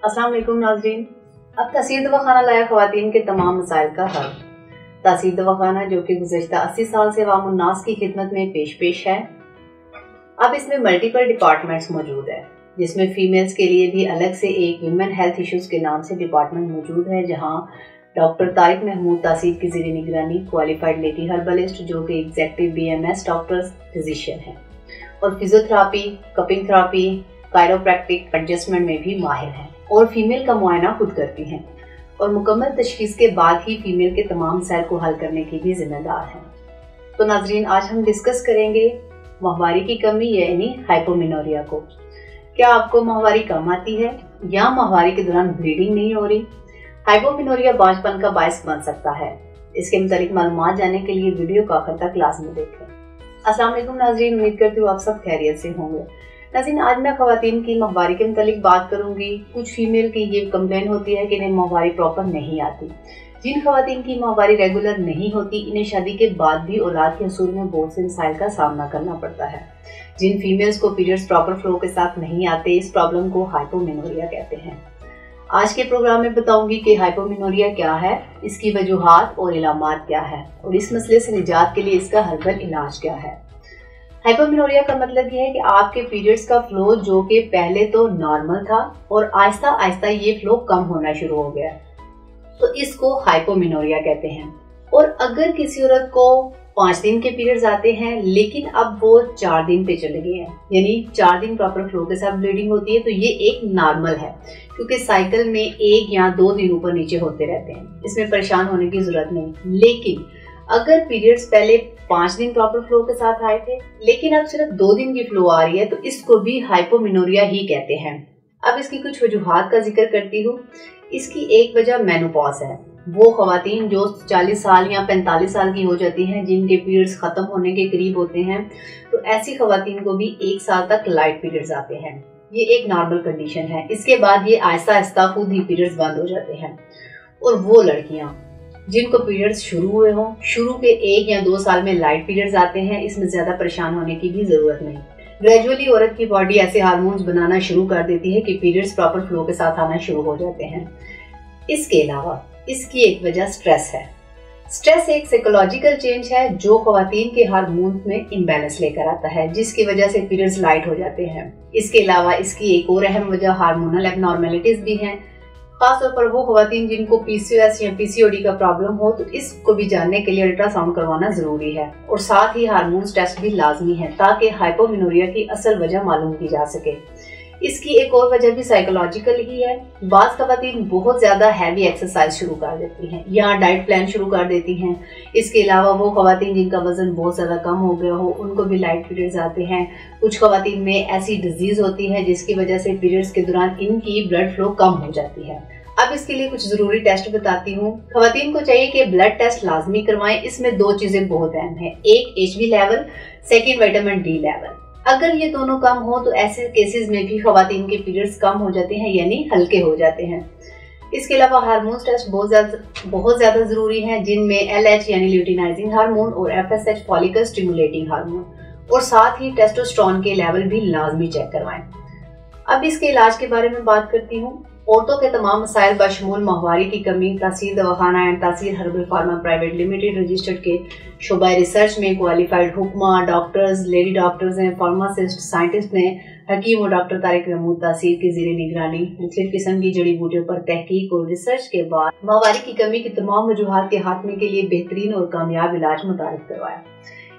अस्सलाम वालेकुम नाज़रीन। अब तहसील दवाखाना लाया ख़वातीन के तमाम मसाइल का हल। तहसील दवाखाना जो कि गुज़श्ता 80 साल से अवाम उन्नास की खिदमत में पेश है। अब इसमें मल्टीपल डिपार्टमेंट्स मौजूद है, जिसमें फीमेल्स के लिए भी अलग से एक वुमेन हेल्थ इश्यूज के नाम से डिपार्टमेंट मौजूद है, जहां डॉक्टर तारिक महमूद तासीर की ज़ेरे निगरानी क्वालिफाइड लेडी हर्बलिस्ट जो कि एग्जेक्टिव BMS डॉक्टर्स फिजिशियन है और physiotherapy, cupping therapy, chiropractic adjustment में भी माहिर हैं और फीमेल का मुआयना खुद करती हैं और मुकम्मल तशखीस के बाद ही फीमेल के तमाम मसाइल को हल करने की भी जिम्मेदार हैं। तो नाजरीन, आज हम डिस्कस करेंगे माहवारी की कमी यानी हाइपोमेनोरिया को। क्या आपको माहवारी कम आती है या माहवारी के दौरान ब्लीडिंग नहीं हो रही? हाइपोमेनोरिया बांझपन का बायस बन सकता है। इसके मुतालिक मालूमात जानने के लिए वीडियो को आखिर तक लाजमी देखें। अस्सलाम वालेकुम नाजरीन, उम्मीद करती हूँ आप सब खैरियत से होंगे। नाज़रीन, आज मैं ख़वातीन की माहवारी के मुतालिक बात करूंगी। कुछ फीमेल की ये कंप्लेन होती है कि इन्हें माहवारी प्रॉपर नहीं आती। जिन ख़वातीन की माहवारी रेगुलर नहीं होती, इन्हें शादी के बाद भी औलाद के हसूल में बहुत से मसाइल का सामना करना पड़ता है। जिन फीमेल्स को पीरियड्स प्रॉपर फ्लो के साथ नहीं आते, इस प्रॉब्लम को हाइपोमेनोरिया कहते हैं। आज के प्रोग्राम में बताऊंगी कि हाइपोमेनोरिया क्या है, इसकी वजूहात और इलामात क्या है और इस मसले से निजात के लिए इसका हर्बल इलाज क्या है। हाइपोमेनोरिया का मतलब यह है कि आपके पीरियड्स का फ्लो जो कि पहले तो नॉर्मल था और आहिस्ता आहिस्ता ये फ्लो कम होना शुरू हो गया, तो इसको हाइपोमेनोरिया कहते हैं। और अगर किसी औरत को 5 दिन के पीरियड्स आते हैं लेकिन अब वो 4 दिन पे चले गए हैं, यानी 4 दिन प्रॉपर फ्लो के साथ ब्लीडिंग होती है, तो ये एक नॉर्मल है, क्योंकि साइकिल में 1 या 2 दिन ऊपर नीचे होते रहते हैं। इसमें परेशान होने की जरूरत नहीं। लेकिन अगर पीरियड्स पहले 5 दिन प्रॉपर फ्लो के साथ आए थे लेकिन अब सिर्फ 2 दिन की फ्लो आ रही है, तो इसको भी हाइपोमेनोरिया ही कहते हैं। अब इसकी कुछ वजूहात का जिक्र करती हूँ। इसकी एक वजह मेनोपॉज है। वो ख़वातीन जो 40 साल या 45 साल की हो जाती हैं, जिनके पीरियड्स खत्म होने के करीब होते हैं, तो ऐसी ख़वातीन को भी 1 साल तक लाइट पीरियड्स आते हैं। ये एक नॉर्मल कंडीशन है। इसके बाद ये आहिस्ता आहिस्ता खुद ही पीरियड्स बंद हो जाते हैं। और वो लड़कियां जिनको पीरियड्स शुरू हुए हों, शुरू के 1 या 2 साल में लाइट पीरियड्स आते हैं, इसमें ज्यादा परेशान होने की भी जरूरत नहीं। ग्रेजुअली औरत की बॉडी ऐसे हार्मोन्स बनाना शुरू कर देती है कि पीरियड्स प्रॉपर फ्लो के साथ आना शुरू हो जाते हैं। इसके अलावा इसकी एक वजह स्ट्रेस है। स्ट्रेस एक साइकोलॉजिकल चेंज है जो ख़वातीन के हार्मोन्स में इम्बैलेंस लेकर आता है, जिसकी वजह से पीरियड्स लाइट हो जाते हैं। इसके अलावा इसकी एक और अहम वजह हार्मोनल एबनॉर्मेलिटीज भी हैं। खासतौर पर वो ख़वातीन जिनको PCOS या PCOD का प्रॉब्लम हो, तो इसको भी जानने के लिए अल्ट्रासाउंड करवाना जरूरी है और साथ ही हार्मोन्स टेस्ट भी लाजमी है, ताकि हाइपोमेनोरिया की असल वजह मालूम की जा सके। इसकी एक और वजह भी साइकोलॉजिकल ही है। बाज़ ख़वातीन बहुत ज्यादा हैवी एक्सरसाइज शुरू कर देती हैं या डाइट प्लान शुरू कर देती हैं। इसके अलावा वो ख़वातीन जिनका वजन बहुत ज्यादा कम हो गया हो, उनको भी लाइट पीरियड्स आते हैं। कुछ ख़वातीन में ऐसी डिजीज होती है जिसकी वजह से पीरियड्स के दौरान इनकी ब्लड फ्लो कम हो जाती है। अब इसके लिए कुछ जरूरी टेस्ट बताती हूँ। ख़वातीन को चाहिए कि ब्लड टेस्ट लाजमी करवाएं। इसमें 2 चीजें बहुत अहम है, एक HB level, second vitamin D level. अगर ये दोनों कम हो तो ऐसे केसेस में भी ख़वातीन के पीरियड्स कम हो जाते हैं, यानी हल्के हो जाते हैं। इसके अलावा हार्मोन्स टेस्ट बहुत ज्यादा जरूरी हैं, जिनमें LH यानी ल्यूटिनाइजिंग हार्मोन और FSH फॉलिकल स्टिमुलेटिंग हार्मोन, और साथ ही टेस्टोस्टेरोन के लेवल भी लाजमी चेक करवाएं। अब इसके इलाज के बारे में बात करती हूँ। औरतों के तमाम मसाइल बशमूल माहवारी की कमी, तहसील दवाखाना and tehsil herbal pharma private limited registered के शोबा रिसर्च में क्वालिफाइड हुक्मा, डॉक्टर्स, लेडी डॉक्टर्स हैं, फार्मासिस्ट, साइंटिस्ट ने हकीम और डॉक्टर तारिक महमूद तासीर की ज़ेरे निगरानी मुख्तलिफ किस्म की जड़ी बूटियों पर तहकीक और रिसर्च के बाद माहवारी की कमी की तमाम वजूहात के खात्मे के लिए बेहतरीन और कामयाब इलाज मुतारिफ करवाया।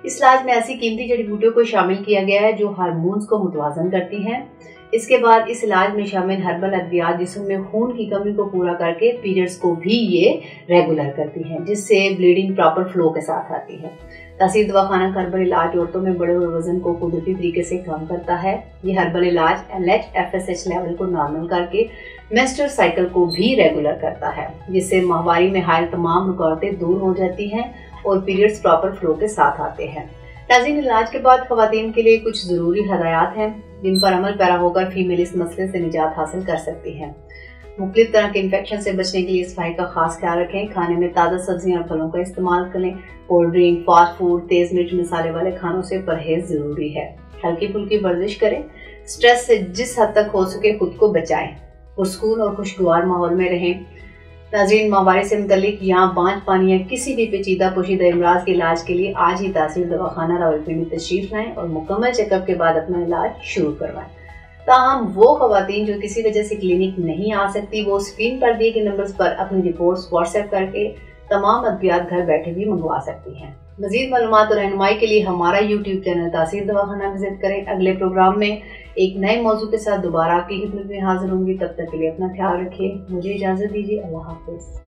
इस इलाज में ऐसी कीमती जड़ी बूटियों को शामिल किया गया है जो हार्मोन्स को मुतवाजन करती हैं। इसके बाद इस इलाज में शामिल हर्बल अद्वियात जिस्म में खून की कमी को पूरा करके पीरियड्स को भी ये रेगुलर करती हैं, जिससे ब्लीडिंग प्रॉपर फ्लो के साथ आती है। तहसील दवाखाना का हर्बल इलाज औरतों में बढ़े हुए वजन को कुदरती तरीके से कम करता है। ये हर्बल इलाज LH FSH लेवल को नॉर्मल करके मेंस्ट्रुअल साइकिल को भी रेगुलर करता है, जिससे माहवारी में हायल तमाम रुकावटें दूर हो जाती हैं और पीरियड्स प्रॉपर फ्लो के साथ आते हैं। नाज़रीन, इलाज के बाद ख़वातीन के लिए कुछ जरूरी हदायत हैं जिन पर अमल पैरा होकर फीमेल इस मसले से निजात हासिल कर सकती है। मुख्तलिफ तरह के इन्फेक्शन से बचने के लिए सफाई का खास ख्याल रखें। खाने में ताज़ा सब्जियां और फलों का इस्तेमाल करें। कोल्ड ड्रिंक, फास्ट फूड, तेज मिर्च मसाले वाले खानों से परहेज जरूरी है। हल्की फुल्की वर्जिश करें। स्ट्रेस से जिस हद तक हो सके खुद को बचाएं। पुरस्कून और खुशगवार माहौल में रहें। नाज़रीन, माहवारी से मुतल्लिक यहाँ बांझ पानी या किसी भी पेचीदा पोशीदा इमराज के इलाज के लिए आज ही तहसील दवाखाना रावलपिंडी तशरीफ लाएं और मुकम्मल चेकअप के बाद अपना इलाज शुरू करवाएं। ताहम वो खवातीन जो किसी वजह से क्लिनिक नहीं आ सकती, वो स्क्रीन पर दिए गए नंबर्स पर अपनी रिपोर्ट्स व्हाट्सएप करके तमाम अद्वियात घर बैठे भी मंगवा सकती हैं। मज़ीद मालूमात और रहनुमाई के लिए हमारा यूट्यूब चैनल तहसील दवाखाना विजिट करें। अगले प्रोग्राम में एक नए मौजू के साथ दोबारा आपकी खिदमत में हाजिर होंगी। तब तक के लिए अपना ख्याल रखिए। मुझे इजाज़त दीजिए। अल्लाह हाफ़िज़।